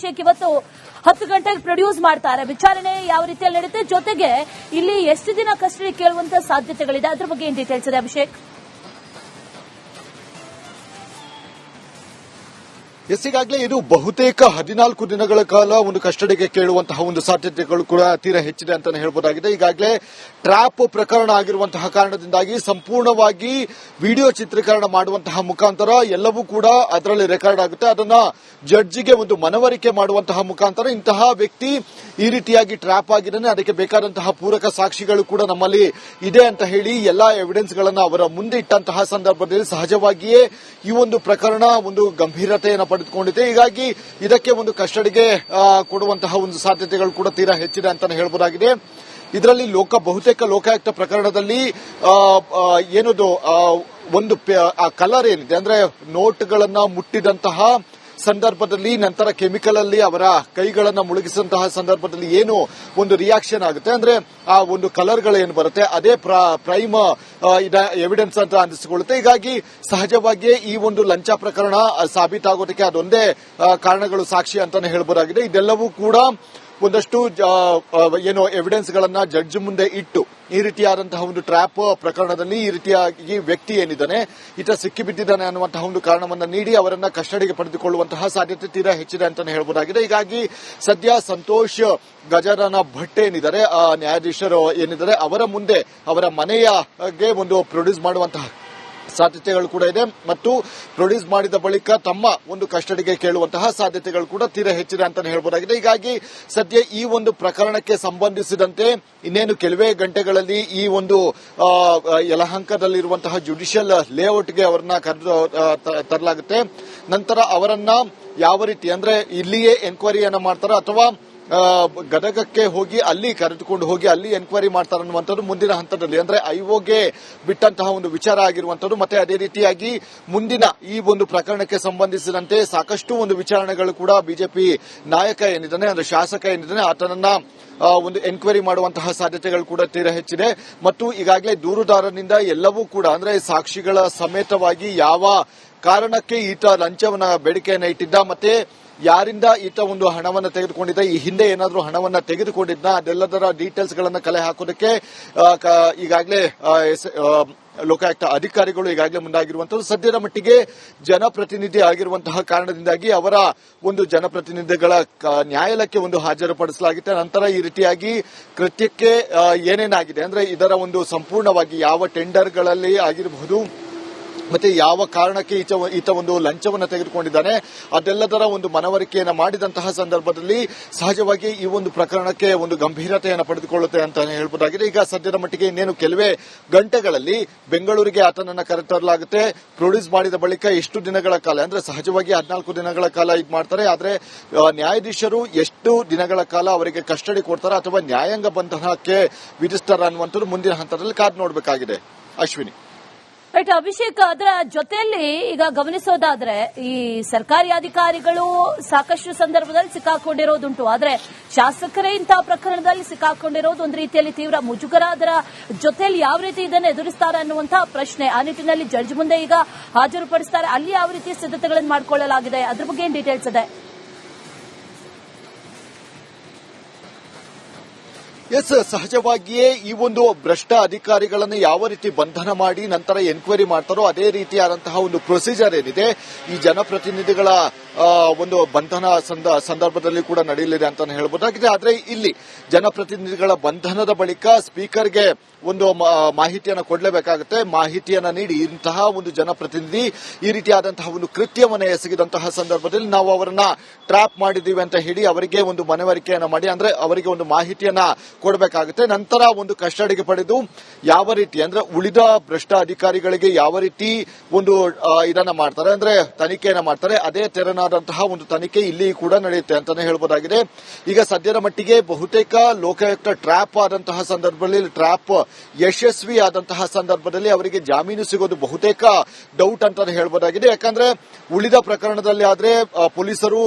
ಇವತ್ತು 10 ಗಂಟೆಗೆ ಪ್ರೊಡ್ಯೂಸ್ ಮಾಡ್ತಾರೆ. ವಿಚಾರಣೆ ಯಾವ ರೀತಿಯಲ್ಲಿ ನಡೆಯುತ್ತೆ, ಜೊತೆಗೆ ಇಲ್ಲಿ ಎಷ್ಟು ದಿನ ಕಸ್ಟಡಿ ಕೇಳುವಂತ ಸಾಧ್ಯತೆಗಳಿದೆ, ಅದ್ರ ಬಗ್ಗೆ ಏನ್ ಡೀಟೇಲ್ಸ್ ಇದೆ ಅಭಿಷೇಕ್? ಈಗಾಗಲೇ ಇದು ಬಹುತೇಕ 14 ದಿನಗಳ ಕಾಲ ಒಂದು ಕಸ್ಟಡಿಗೆ ಕೇಳುವಂತಹ ಒಂದು ಸಾಧ್ಯತೆಗಳು ಕೂಡ ತೀರಾ ಹೆಚ್ಚಿದೆ ಅಂತಾನೆ ಹೇಳಬಹುದಾಗಿದೆ. ಈಗಾಗಲೇ ಟ್ರ್ಯಾಪ್ ಪ್ರಕರಣ ಆಗಿರುವಂತಹ ಕಾರಣದಿಂದಾಗಿ ಸಂಪೂರ್ಣವಾಗಿ ವಿಡಿಯೋ ಚಿತ್ರೀಕರಣ ಮಾಡುವಂತಹ ಮುಖಾಂತರ ಎಲ್ಲವೂ ಕೂಡ ಅದರಲ್ಲಿ ರೆಕಾರ್ಡ್ ಆಗುತ್ತೆ. ಅದನ್ನ ಜಡ್ಜಿಗೆ ಒಂದು ಮನವರಿಕೆ ಮಾಡುವಂತಹ ಮುಖಾಂತರ ಇಂತಹ ವ್ಯಕ್ತಿ ಈ ರೀತಿಯಾಗಿ ಟ್ರ್ಯಾಪ್ ಆಗಿದ್ದಾನೆ, ಅದಕ್ಕೆ ಬೇಕಾದಂತಹ ಪೂರಕ ಸಾಕ್ಷಿಗಳು ಕೂಡ ನಮ್ಮಲ್ಲಿ ಇದೆ ಅಂತ ಹೇಳಿ ಎಲ್ಲಾ ಎವಿಡೆನ್ಸ್ ಗಳನ್ನ ಅವರ ಮುಂದೆ ಇಟ್ಟಂತಹ ಸಂದರ್ಭದಲ್ಲಿ ಸಹಜವಾಗಿಯೇ ಈ ಒಂದು ಪ್ರಕರಣ ಒಂದು ಗಂಭೀರತೆಯನ್ನು ಪಡೆದುಕೊಂಡಿದೆ. ಹೀಗಾಗಿ ಇದಕ್ಕೆ ಒಂದು ಕಸ್ಟಡಿಗೆ ಕೊಡುವಂತಹ ಒಂದು ಸಾಧ್ಯತೆಗಳು ಕೂಡ ತೀರಾ ಹೆಚ್ಚಿದೆ ಅಂತಾನೆ ಹೇಳಬಹುದಾಗಿದೆ. ಇದರಲ್ಲಿ ಬಹುತೇಕ ಲೋಕಾಯುಕ್ತ ಪ್ರಕರಣದಲ್ಲಿ ಏನದು ಒಂದು ಕಲರ್ ಏನಿದೆ ಅಂದ್ರೆ ನೋಟ್ಗಳನ್ನ ಮುಟ್ಟಿದಂತಹ ಸಂದರ್ಭದಲ್ಲಿ ನಂತರ ಕೆಮಿಕಲ್ ಅಲ್ಲಿ ಅವರ ಕೈಗಳನ್ನ ಮುಳುಗಿಸಿದಂತಹ ಸಂದರ್ಭದಲ್ಲಿ ಏನು ಒಂದು ರಿಯಾಕ್ಷನ್ ಆಗುತ್ತೆ ಅಂದ್ರೆ ಆ ಒಂದು ಕಲರ್ಗಳು ಏನು ಬರುತ್ತೆ ಅದೇ ಪ್ರೈಮ್ ಎವಿಡೆನ್ಸ್ ಅಂತ ಅನಿಸಿಕೊಳ್ಳುತ್ತೆ. ಹೀಗಾಗಿ ಸಹಜವಾಗಿಯೇ ಈ ಒಂದು ಲಂಚ ಪ್ರಕರಣ ಸಾಬೀತಾಗೋದಕ್ಕೆ ಅದೊಂದೇ ಕಾರಣಗಳು ಸಾಕ್ಷಿ ಅಂತಾನೆ ಹೇಳಬಹುದಾಗಿದೆ. ಇದೆಲ್ಲವೂ ಕೂಡ ಒಂದಷ್ಟು ಏನು ಎವಿಡೆನ್ಸ್ ಗಳನ್ನ ಜಡ್ಜ್ ಮುಂದೆ ಇಟ್ಟು ಈ ರೀತಿಯಾದಂತಹ ಒಂದು ಟ್ರ್ಯಾಪ್ ಪ್ರಕರಣದಲ್ಲಿ ಈ ರೀತಿಯಾಗಿ ವ್ಯಕ್ತಿ ಏನಿದ್ದಾನೆ ಈತ ಸಿಕ್ಕಿಬಿದ್ದಿದ್ದಾನೆ ಅನ್ನುವಂತಹ ಒಂದು ಕಾರಣವನ್ನ ನೀಡಿ ಅವರನ್ನ ಕಸ್ಟಡಿಗೆ ಪಡೆದುಕೊಳ್ಳುವಂತಹ ಸಾಧ್ಯತೆ ತೀರಾ ಹೆಚ್ಚಿದೆ ಅಂತಾನೆ ಹೇಳಬಹುದಾಗಿದೆ. ಹೀಗಾಗಿ ಸದ್ಯ ಸಂತೋಷ್ ಗಜಾನನ ಭಟ್ ಏನಿದ್ದಾರೆ ನ್ಯಾಯಾಧೀಶರು ಏನಿದ್ದಾರೆ ಅವರ ಮುಂದೆ ಅವರ ಮನೆಯಗೆ ಒಂದು ಪ್ರೊಡ್ಯೂಸ್ ಮಾಡುವಂತಹ ಸಾಧ್ಯತೆಗಳು ಕೂಡ ಇದೆ ಮತ್ತು ಪ್ರೊಡ್ಯೂಸ್ ಮಾಡಿದ ಬಳಿಕ ತಮ್ಮ ಒಂದು ಕಸ್ಟಡಿಗೆ ಕೇಳುವಂತಹ ಸಾಧ್ಯತೆಗಳು ಕೂಡ ತೀರಾ ಹೆಚ್ಚಿದೆ ಅಂತಾನೆ ಹೇಳಬಹುದಾಗಿದೆ. ಹೀಗಾಗಿ ಸದ್ಯ ಈ ಒಂದು ಪ್ರಕರಣಕ್ಕೆ ಸಂಬಂಧಿಸಿದಂತೆ ಇನ್ನೇನು ಕೆಲವೇ ಗಂಟೆಗಳಲ್ಲಿ ಈ ಒಂದು ಯಲಹಂಕದಲ್ಲಿರುವಂತಹ ಜುಡಿಷಿಯಲ್ ಲೇಔಟ್ಗೆ ಅವರನ್ನ ತರಲಾಗುತ್ತೆ. ನಂತರ ಅವರನ್ನ ಯಾವ ರೀತಿ ಅಂದ್ರೆ ಇಲ್ಲಿಯೇ ಎನ್ಕ್ವೈರಿಯನ್ನ ಮಾಡ್ತಾರ ಅಥವಾ ಗದಗಕ್ಕೆ ಹೋಗಿ ಅಲ್ಲಿ ಕರೆದುಕೊಂಡು ಹೋಗಿ ಅಲ್ಲಿ ಎನ್ಕ್ವೈರಿ ಮಾಡ್ತಾರೆ ಅನ್ನುವಂಥದ್ದು ಮುಂದಿನ ಹಂತದಲ್ಲಿ ಅಂದ್ರೆ ಐಒಗೆ ಬಿಟ್ಟಂತಹ ಒಂದು ವಿಚಾರ ಆಗಿರುವಂಥದ್ದು. ಮತ್ತೆ ಅದೇ ರೀತಿಯಾಗಿ ಮುಂದಿನ ಈ ಒಂದು ಪ್ರಕರಣಕ್ಕೆ ಸಂಬಂಧಿಸಿದಂತೆ ಸಾಕಷ್ಟು ಒಂದು ವಿಚಾರಣೆಗಳು ಕೂಡ ಬಿಜೆಪಿ ನಾಯಕ ಏನಿದ್ದಾನೆ ಅಂದ್ರೆ ಶಾಸಕ ಏನಿದ್ದಾನೆ ಆತನನ್ನ ಒಂದು ಎನ್ಕ್ವೈರಿ ಮಾಡುವಂತಹ ಸಾಧ್ಯತೆಗಳು ಕೂಡ ತೀರಾ ಹೆಚ್ಚಿದೆ. ಮತ್ತು ಈಗಾಗಲೇ ದೂರುದಾರನಿಂದ ಎಲ್ಲವೂ ಕೂಡ ಅಂದ್ರೆ ಸಾಕ್ಷಿಗಳ ಸಮೇತವಾಗಿ ಯಾವ ಕಾರಣಕ್ಕೆ ಈತ ಲಂಚವನ್ನ ಬೇಡಿಕೆಯನ್ನ ಇಟ್ಟಿದ್ದ ಮತ್ತೆ ಯಾರಿಂದ ಈತ ಒಂದು ಹಣವನ್ನು ತೆಗೆದುಕೊಂಡಿದ್ದ, ಈ ಹಿಂದೆ ಏನಾದರೂ ಹಣವನ್ನ ತೆಗೆದುಕೊಂಡಿದ್ದ ಅದೆಲ್ಲದರ ಡೀಟೇಲ್ಸ್ ಗಳನ್ನ ಕಲೆ ಹಾಕೋದಕ್ಕೆ ಈಗಾಗಲೇ ಲೋಕಾಯುಕ್ತ ಅಧಿಕಾರಿಗಳು ಈಗಾಗಲೇ ಮುಂದಾಗಿರುವಂತದ್ದು. ಸದ್ಯದ ಮಟ್ಟಿಗೆ ಜನಪ್ರತಿನಿಧಿ ಆಗಿರುವಂತಹ ಕಾರಣದಿಂದಾಗಿ ಅವರ ಒಂದು ಜನಪ್ರತಿನಿಧಿಗಳ ನ್ಯಾಯಾಲಯಕ್ಕೆ ಒಂದು ಹಾಜರುಪಡಿಸಲಾಗಿದೆ. ನಂತರ ಈ ರೀತಿಯಾಗಿ ಕೃತ್ಯಕ್ಕೆ ಏನೇನಾಗಿದೆ ಅಂದ್ರೆ ಇದರ ಒಂದು ಸಂಪೂರ್ಣವಾಗಿ ಯಾವ ಟೆಂಡರ್ಗಳಲ್ಲಿ ಆಗಿರಬಹುದು ಮತ್ತೆ ಯಾವ ಕಾರಣಕ್ಕೆ ಈತ ಒಂದು ಲಂಚವನ್ನು ತೆಗೆದುಕೊಂಡಿದ್ದಾನೆ ಅದೆಲ್ಲದರ ಒಂದು ಮನವರಿಕೆಯನ್ನು ಮಾಡಿದಂತಹ ಸಂದರ್ಭದಲ್ಲಿ ಸಹಜವಾಗಿ ಈ ಒಂದು ಪ್ರಕರಣಕ್ಕೆ ಒಂದು ಗಂಭೀರತೆಯನ್ನು ಪಡೆದುಕೊಳ್ಳುತ್ತೆ ಅಂತ ಹೇಳಬಹುದಾಗಿದೆ. ಈಗ ಸದ್ಯದ ಮಟ್ಟಿಗೆ ಇನ್ನೇನು ಕೆಲವೇ ಗಂಟೆಗಳಲ್ಲಿ ಬೆಂಗಳೂರಿಗೆ ಆತನನ್ನು ಕರೆತರಲಾಗುತ್ತೆ. ಪ್ರೊಡ್ಯೂಸ್ ಮಾಡಿದ ಬಳಿಕ ಎಷ್ಟು ದಿನಗಳ ಕಾಲ ಅಂದ್ರೆ ಸಹಜವಾಗಿ 14 ದಿನಗಳ ಕಾಲ ಇದು ಮಾಡ್ತಾರೆ. ಆದ್ರೆ ನ್ಯಾಯಾಧೀಶರು ಎಷ್ಟು ದಿನಗಳ ಕಾಲ ಅವರಿಗೆ ಕಸ್ಟಡಿ ಕೊಡ್ತಾರ ಅಥವಾ ನ್ಯಾಯಾಂಗ ಬಂಧನಕ್ಕೆ ವಿಧಿಸ್ತಾರ ಅನ್ನುವಂಥದ್ದು ಮುಂದಿನ ಹಂತದಲ್ಲಿ ಕಾದು ನೋಡಬೇಕಾಗಿದೆ. ಅಶ್ವಿನಿ. ರೈಟ್ ಅಭಿಷೇಕ್, ಅದರ ಜೊತೆಯಲ್ಲಿ ಈಗ ಗಮನಿಸೋದಾದ್ರೆ ಈ ಸರ್ಕಾರಿ ಅಧಿಕಾರಿಗಳು ಸಾಕಷ್ಟು ಸಂದರ್ಭದಲ್ಲಿ ಸಿಕ್ಕಾಕೊಂಡಿರೋದುಂಟು. ಆದ್ರೆ ಶಾಸಕರೇ ಇಂತಹ ಪ್ರಕರಣದಲ್ಲಿ ಸಿಕ್ಕಾಕೊಂಡಿರೋದು ಒಂದು ರೀತಿಯಲ್ಲಿ ತೀವ್ರ ಮುಜುಗರ. ಅದರ ಜೊತೆಯಲ್ಲಿ ಯಾವ ರೀತಿ ಇದನ್ನು ಎದುರಿಸ್ತಾರೆ ಅನ್ನುವಂತಹ ಪ್ರಶ್ನೆ. ಆ ನಿಟ್ಟಿನಲ್ಲಿ ಜಡ್ಜ್ ಮುಂದೆ ಈಗ ಹಾಜರುಪಡಿಸ್ತಾರೆ, ಅಲ್ಲಿ ಯಾವ ರೀತಿಯ ಸಿದ್ಧತೆಗಳನ್ನು ಮಾಡಿಕೊಳ್ಳಲಾಗಿದೆ, ಅದ್ರ ಬಗ್ಗೆ ಏನ್ ಡೀಟೇಲ್ಸ್ ಇದೆ? ಎಸ್, ಸಹಜವಾಗಿಯೇ ಈ ಒಂದು ಭ್ರಷ್ಟ ಅಧಿಕಾರಿಗಳನ್ನು ಯಾವ ರೀತಿ ಬಂಧನ ಮಾಡಿ ನಂತರ ಎನ್ಕ್ವೈರಿ ಮಾಡ್ತಾರೋ ಅದೇ ರೀತಿಯಾದಂತಹ ಒಂದು ಪ್ರೊಸೀಜರ್ ಏನಿದೆ ಈ ಜನಪ್ರತಿನಿಧಿಗಳ ಒಂದು ಬಂಧನ ಸಂದರ್ಭದಲ್ಲಿ ಕೂಡ ನಡೆಯಲಿದೆ ಅಂತ ಹೇಳಬಹುದಾಗಿದೆ. ಆದ್ರೆ ಇಲ್ಲಿ ಜನಪ್ರತಿನಿಧಿಗಳ ಬಂಧನದ ಬಳಿಕ ಸ್ಪೀಕರ್ಗೆ ಒಂದು ಮಾಹಿತಿಯನ್ನು ಕೊಡಲೇಬೇಕಾಗುತ್ತೆ. ಮಾಹಿತಿಯನ್ನ ನೀಡಿ ಇಂತಹ ಒಂದು ಜನಪ್ರತಿನಿಧಿ ಈ ರೀತಿಯಾದಂತಹ ಒಂದು ಕೃತ್ಯವನ್ನು ಎಸಗಿದಂತಹ ಸಂದರ್ಭದಲ್ಲಿ ನಾವು ಅವರನ್ನ ಟ್ರ್ಯಾಪ್ ಮಾಡಿದೀವಿ ಅಂತ ಹೇಳಿ ಅವರಿಗೆ ಒಂದು ಮನವರಿಕೆಯನ್ನ ಮಾಡಿ ಅಂದ್ರೆ ಅವರಿಗೆ ಒಂದು ಮಾಹಿತಿಯನ್ನ ಕೊಡಬೇಕಾಗುತ್ತೆ. ನಂತರ ಒಂದು ಕಸ್ಟಡಿಗೆ ಪಡೆದು ಯಾವ ರೀತಿ ಅಂದ್ರೆ ಉಳಿದ ಭ್ರಷ್ಟ ಅಧಿಕಾರಿಗಳಿಗೆ ಯಾವ ರೀತಿ ಒಂದು ಇದನ್ನ ಮಾಡ್ತಾರೆ ಅಂದ್ರೆ ತನಿಖೆಯನ್ನ ಮಾಡ್ತಾರೆ ಅದೇ ತೆರನಾದಂತಹ ಒಂದು ತನಿಖೆ ಇಲ್ಲಿ ಕೂಡ ನಡೆಯುತ್ತೆ ಅಂತಾನೆ ಹೇಳಬಹುದಾಗಿದೆ. ಈಗ ಸದ್ಯದ ಮಟ್ಟಿಗೆ ಬಹುತೇಕ ಲೋಕಾಯುಕ್ತ ಟ್ರ್ಯಾಪ್ ಆದಂತಹ ಸಂದರ್ಭದಲ್ಲಿ ಟ್ರ್ಯಾಪ್ ಯಶಸ್ವಿ ಆದಂತಹ ಸಂದರ್ಭದಲ್ಲಿ ಅವರಿಗೆ ಜಾಮೀನು ಸಿಗೋದು ಬಹುತೇಕ ಡೌಟ್ ಅಂತಾನೆ ಹೇಳಬಹುದಾಗಿದೆ. ಯಾಕಂದ್ರೆ ಉಳಿದ ಪ್ರಕರಣದಲ್ಲಿ ಆದ್ರೆ ಪೊಲೀಸರು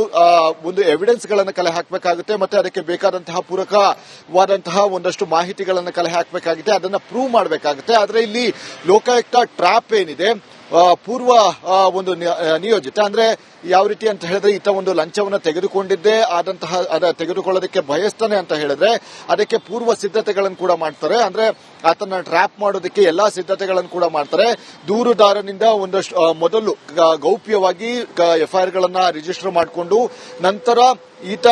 ಒಂದು ಎವಿಡೆನ್ಸ್ ಗಳನ್ನು ಕಲೆ ಹಾಕಬೇಕಾಗುತ್ತೆ ಮತ್ತೆ ಅದಕ್ಕೆ ಬೇಕಾದಂತಹ ಪೂರಕವಾದಂತಹ ಒಂದಷ್ಟು ಮಾಹಿತಿಗಳನ್ನು ಕಲೆ ಹಾಕಬೇಕಾಗುತ್ತೆ, ಅದನ್ನ ಪ್ರೂವ್ ಮಾಡಬೇಕಾಗುತ್ತೆ. ಆದ್ರೆ ಇಲ್ಲಿ ಲೋಕಾಯುಕ್ತ ಟ್ರ್ಯಾಪ್ ಏನಿದೆ ಪೂರ್ವ ಒಂದು ನಿಯೋಜಿತ ಅಂದ್ರೆ ಯಾವ ರೀತಿ ಅಂತ ಹೇಳಿದ್ರೆ ಈತ ಒಂದು ಲಂಚವನ್ನು ತೆಗೆದುಕೊಂಡಿದ್ದೇ ಆದಂತಹ ತೆಗೆದುಕೊಳ್ಳೋದಕ್ಕೆ ಬಯಸ್ತಾನೆ ಅಂತ ಹೇಳಿದ್ರೆ ಅದಕ್ಕೆ ಪೂರ್ವ ಸಿದ್ಧತೆಗಳನ್ನು ಕೂಡ ಮಾಡ್ತಾರೆ. ಅಂದ್ರೆ ಆತನ ಟ್ರ್ಯಾಪ್ ಮಾಡೋದಕ್ಕೆ ಎಲ್ಲಾ ಸಿದ್ಧತೆಗಳನ್ನು ಕೂಡ ಮಾಡ್ತಾರೆ. ದೂರುದಾರನಿಂದ ಒಂದಷ್ಟು ಮೊದಲು ಗೌಪ್ಯವಾಗಿ ಎಫ್ಐಆರ್ ಗಳನ್ನ ರಿಜಿಸ್ಟರ್ ಮಾಡಿಕೊಂಡು ನಂತರ ಈತ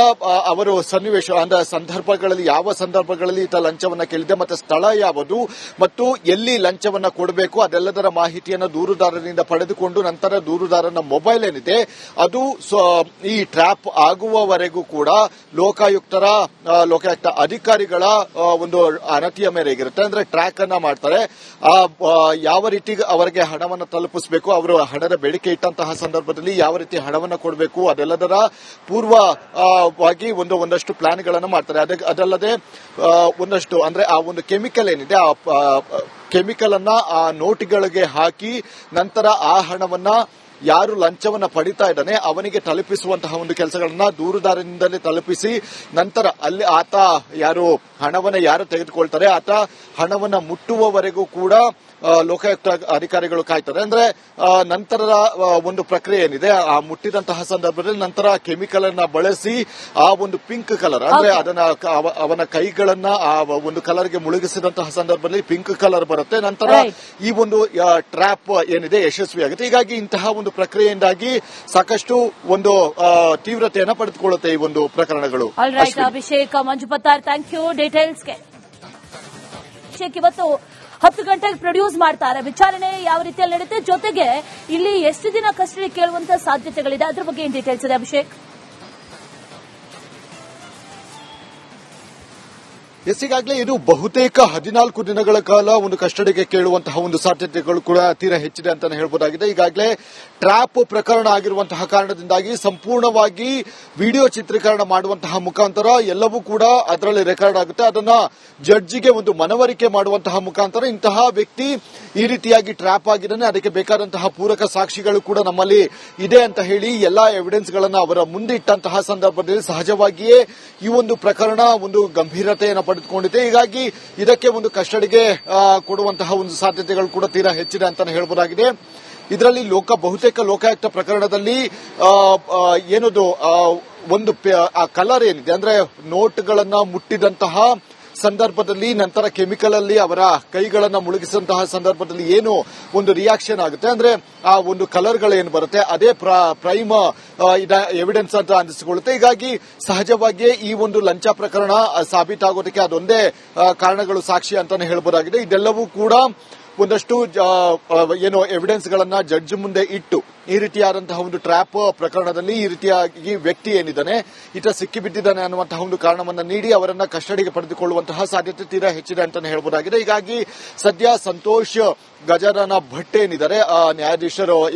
ಅವರು ಸನ್ನಿವೇಶ ಅಂದ್ರೆ ಸಂದರ್ಭಗಳಲ್ಲಿ ಯಾವ ಸಂದರ್ಭಗಳಲ್ಲಿ ಈತ ಲಂಚವನ್ನ ಕೇಳಿದೆ ಮತ್ತೆ ಸ್ಥಳ ಯಾವುದು ಮತ್ತು ಎಲ್ಲಿ ಲಂಚವನ್ನ ಕೊಡಬೇಕು ಅದೆಲ್ಲದರ ಮಾಹಿತಿಯನ್ನು ದೂರುದಾರನಿಂದ ಪಡೆದುಕೊಂಡು ನಂತರ ದೂರುದಾರನ ಮೊಬೈಲ್ ಏನಿದೆ ಅದು ಈ ಟ್ರ್ಯಾಪ್ ಆಗುವವರೆಗೂ ಕೂಡ ಲೋಕಾಯುಕ್ತ ಅಧಿಕಾರಿಗಳ ಒಂದು ಅನತಿಯ ಮೇರೆಗಿರುತ್ತೆ. ಅಂದ್ರೆ ಟ್ರ್ಯಾಕ್ ಅನ್ನ ಮಾಡ್ತಾರೆ. ಯಾವ ರೀತಿ ಅವರಿಗೆ ಹಣವನ್ನು ತಲುಪಿಸಬೇಕು, ಅವರು ಹಣದ ಬೇಡಿಕೆ ಇಟ್ಟಂತಹ ಸಂದರ್ಭದಲ್ಲಿ ಯಾವ ರೀತಿ ಹಣವನ್ನು ಕೊಡಬೇಕು ಅದೆಲ್ಲದರ ಪೂರ್ವವಾಗಿ ಒಂದಷ್ಟು ಪ್ಲಾನ್ ಗಳನ್ನು ಮಾಡ್ತಾರೆ. ಅದಲ್ಲದೆ ಒಂದಷ್ಟು ಅಂದ್ರೆ ಆ ಒಂದು ಕೆಮಿಕಲ್ ಏನಿದೆ ಆ ಕೆಮಿಕಲ್ ಅನ್ನ ಆ ನೋಟ್ಗಳಿಗೆ ಹಾಕಿ ನಂತರ ಆ ಹಣವನ್ನ ಯಾರು ಲಂಚವನ್ನ ಪಡಿತಾ ಇದ್ದಾನೆ ಅವನಿಗೆ ತಲುಪಿಸುವಂತಹ ಒಂದು ಕೆಲಸಗಳನ್ನ ದೂರುದಾರನಿಂದಲೇ ತಲುಪಿಸಿ ನಂತರ ಅಲ್ಲಿ ಆತ ಹಣವನ್ನ ತೆಗೆದುಕೊಳ್ತಾರೆ ಆತ ಹಣವನ್ನ ಮುಟ್ಟುವವರೆಗೂ ಕೂಡ ಲೋಕಾಯುಕ್ತ ಅಧಿಕಾರಿಗಳು ಕಾಯ್ತಾರೆ. ಅಂದ್ರೆ ನಂತರದ ಒಂದು ಪ್ರಕ್ರಿಯೆ ಏನಿದೆ ಆ ಮುಟ್ಟಿದಂತಹ ಸಂದರ್ಭದಲ್ಲಿ ನಂತರ ಕೆಮಿಕಲ್ ಅನ್ನ ಬಳಸಿ ಆ ಒಂದು ಪಿಂಕ್ ಕಲರ್ ಅಂದ್ರೆ ಅದನ್ನ ಅವನ ಕೈಗಳನ್ನ ಆ ಒಂದು ಕಲರ್ಗೆ ಮುಳುಗಿಸಿದಂತಹ ಸಂದರ್ಭದಲ್ಲಿ ಪಿಂಕ್ ಕಲರ್ ಬರುತ್ತೆ. ನಂತರ ಈ ಒಂದು ಟ್ರ್ಯಾಪ್ ಏನಿದೆ ಯಶಸ್ವಿಯಾಗುತ್ತೆ. ಹೀಗಾಗಿ ಇಂತಹ ಒಂದು ಪ್ರಕ್ರಿಯೆಯಿಂದಾಗಿ ಸಾಕಷ್ಟು ಒಂದು ತೀವ್ರತೆಯನ್ನು ಪಡೆದುಕೊಳ್ಳುತ್ತೆ ಈ ಒಂದು ಪ್ರಕರಣಗಳು. ಅಭಿಷೇಕ್ ಮಂಜುಪತ್ತಾರ್, ಥ್ಯಾಂಕ್ ಯು ಡೀಟೇಲ್ಸ್ಗೆ. ಅಭಿಷೇಕ್ ಇವತ್ತು 10 ಗಂಟೆಗೆ ಪ್ರೊಡ್ಯೂಸ್ ಮಾಡ್ತಾರೆ. ವಿಚಾರಣೆ ಯಾವ ರೀತಿಯಲ್ಲಿ ನಡೆಯುತ್ತೆ, ಜೊತೆಗೆ ಇಲ್ಲಿ ಎಷ್ಟು ದಿನ ಕಸ್ಟಡಿ ಕೇಳುವಂತ ಸಾಧ್ಯತೆಗಳಿದೆ, ಅದ್ರ ಬಗ್ಗೆ ಏನ್ ಡೀಟೇಲ್ಸ್ ಇದೆ ಅಭಿಷೇಕ್? ಈಗಾಗಲೇ ಇದು ಬಹುತೇಕ 14 ದಿನಗಳ ಕಾಲ ಒಂದು ಕಸ್ಟಡಿಗೆ ಕೇಳುವಂತಹ ಒಂದು ಸಾಧ್ಯತೆಗಳು ಕೂಡ ತೀರಾ ಹೆಚ್ಚಿದೆ ಅಂತಾನೆ ಹೇಳಬಹುದಾಗಿದೆ. ಈಗಾಗಲೇ ಟ್ರ್ಯಾಪ್ ಪ್ರಕರಣ ಆಗಿರುವಂತಹ ಕಾರಣದಿಂದಾಗಿ ಸಂಪೂರ್ಣವಾಗಿ ವಿಡಿಯೋ ಚಿತ್ರೀಕರಣ ಮಾಡುವಂತಹ ಮುಖಾಂತರ ಎಲ್ಲವೂ ಕೂಡ ಅದರಲ್ಲಿ ರೆಕಾರ್ಡ್ ಆಗುತ್ತೆ. ಅದನ್ನ ಜಡ್ಜಿಗೆ ಒಂದು ಮನವರಿಕೆ ಮಾಡುವಂತಹ ಮುಖಾಂತರ ಇಂತಹ ವ್ಯಕ್ತಿ ಈ ರೀತಿಯಾಗಿ ಟ್ರ್ಯಾಪ್ ಆಗಿದ್ದಾನೆ, ಅದಕ್ಕೆ ಬೇಕಾದಂತಹ ಪೂರಕ ಸಾಕ್ಷಿಗಳು ಕೂಡ ನಮ್ಮಲ್ಲಿ ಇದೆ ಅಂತ ಹೇಳಿ ಎಲ್ಲಾ ಎವಿಡೆನ್ಸ್ ಗಳನ್ನ ಅವರ ಮುಂದೆ ಇಟ್ಟಂತಹ ಸಂದರ್ಭದಲ್ಲಿ ಸಹಜವಾಗಿಯೇ ಈ ಒಂದು ಪ್ರಕರಣ ಒಂದು ಗಂಭೀರತೆಯನ್ನು ಪಡೆದುಕೊಂಡಿದೆ. ಹೀಗಾಗಿ ಇದಕ್ಕೆ ಒಂದು ಕಸ್ಟಡಿಗೆ ಕೊಡುವಂತಹ ಒಂದು ಸಾಧ್ಯತೆಗಳು ಕೂಡ ತೀರಾ ಹೆಚ್ಚಿದೆ ಅಂತಾನೆ ಹೇಳಬಹುದಾಗಿದೆ. ಇದರಲ್ಲಿ ಬಹುತೇಕ ಲೋಕಾಯುಕ್ತ ಪ್ರಕರಣದಲ್ಲಿ ಏನದು ಒಂದು ಕಲರ್ ಏನಿದೆ ಅಂದ್ರೆ ನೋಟ್ಗಳನ್ನ ಮುಟ್ಟಿದಂತಹ ಸಂದರ್ಭದಲ್ಲಿ ನಂತರ ಕೆಮಿಕಲ್ ಅಲ್ಲಿ ಅವರ ಕೈಗಳನ್ನ ಮುಳುಗಿಸಿದಂತಹ ಸಂದರ್ಭದಲ್ಲಿ ಏನು ಒಂದು ರಿಯಾಕ್ಷನ್ ಆಗುತ್ತೆ ಅಂದ್ರೆ ಆ ಒಂದು ಕಲರ್ಗಳೇನು ಬರುತ್ತೆ ಅದೇ ಪ್ರೈಮ್ ಎವಿಡೆನ್ಸ್ ಅಂತ ಅನಿಸಿಕೊಳ್ಳುತ್ತೆ. ಹೀಗಾಗಿ ಸಹಜವಾಗಿಯೇ ಈ ಒಂದು ಲಂಚ ಪ್ರಕರಣ ಸಾಬೀತಾಗೋದಕ್ಕೆ ಅದೊಂದೇ ಕಾರಣಗಳು ಸಾಕ್ಷಿ ಅಂತಾನೆ ಹೇಳಬಹುದಾಗಿದೆ. ಇದೆಲ್ಲವೂ ಕೂಡ ಒಂದಷ್ಟು ಎವಿಡೆನ್ಸ್ ಗಳನ್ನ ಜಡ್ಜ್ ಮುಂದೆ ಇಟ್ಟು ಈ ರೀತಿಯಾದಂತಹ ಒಂದು ಟ್ರ್ಯಾಪ್ ಪ್ರಕರಣದಲ್ಲಿ ಈ ರೀತಿಯಾಗಿ ವ್ಯಕ್ತಿ ಏನಿದ್ದಾನೆ ಈತ ಸಿಕ್ಕಿಬಿದ್ದಿದ್ದಾನೆ ಅನ್ನುವಂತಹ ಒಂದು ಕಾರಣವನ್ನ ನೀಡಿ ಅವರನ್ನ ಕಸ್ಟಡಿಗೆ ಪಡೆದುಕೊಳ್ಳುವಂತಹ ಸಾಧ್ಯತೆ ತೀರಾ ಹೆಚ್ಚಿದೆ ಅಂತಾನೆ ಹೇಳಬಹುದಾಗಿದೆ. ಹೀಗಾಗಿ ಸದ್ಯ ಸಂತೋಷ್ ಗಜಾನನ ಭಟ್ ಏನಿದ್ದಾರೆ ನ್ಯಾಯಾಧೀಶರು